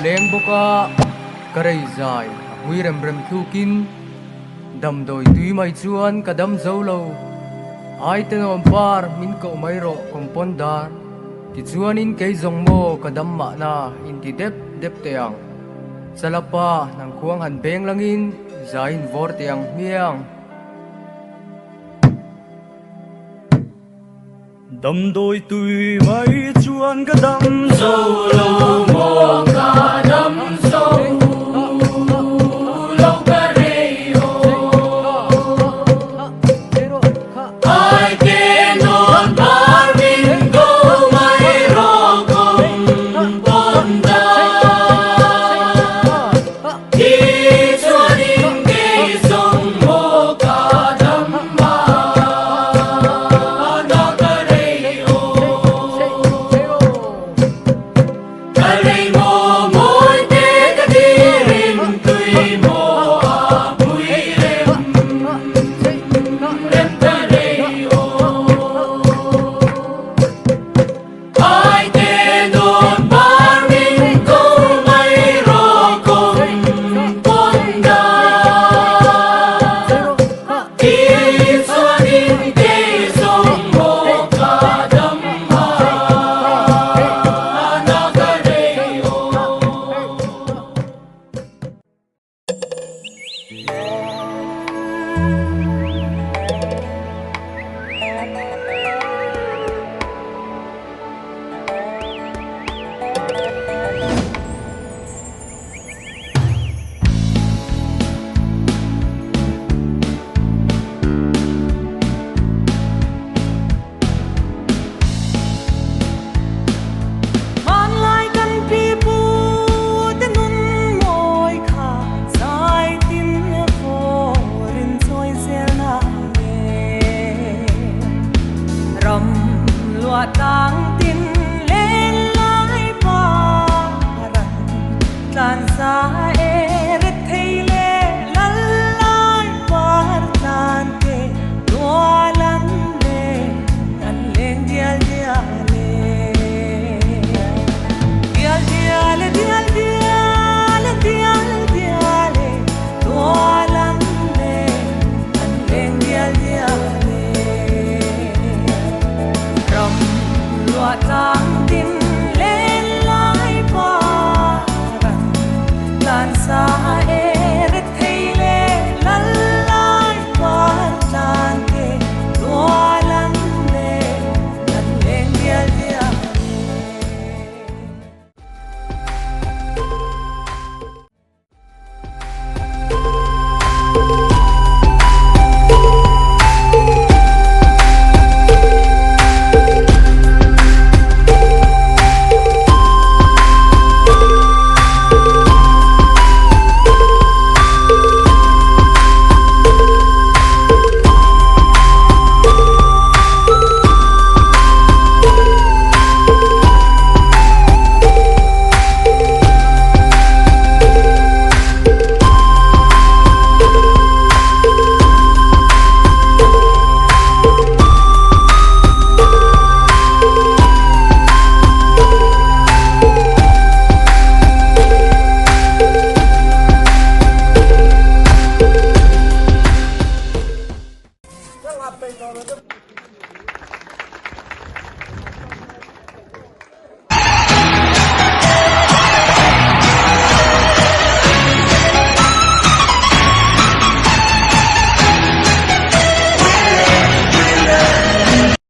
leng boka karai zai hui rem rem thukin dam doi tui mai chuan ka dam zo lo ai te nom par min ko mai ro kompon dar ti chuan in ke zong mo ka dam ma na in ti dep dep teang salapa nang khuang han beng langin zain vor teang miang đầm đôi tùy mấy chuan cái đầm sâu lâu mò cả đầm sâu lâu cả rê ai kê non bar min go mai ro công bon da đi chuan in kê sông mò cả đầm ma tang tin lên lại paran tan sa eret thei le lal lai par tan ke tua lan le an leng dial dial le dial dial dial dial dial dial tua lan le an leng dial dial tang tin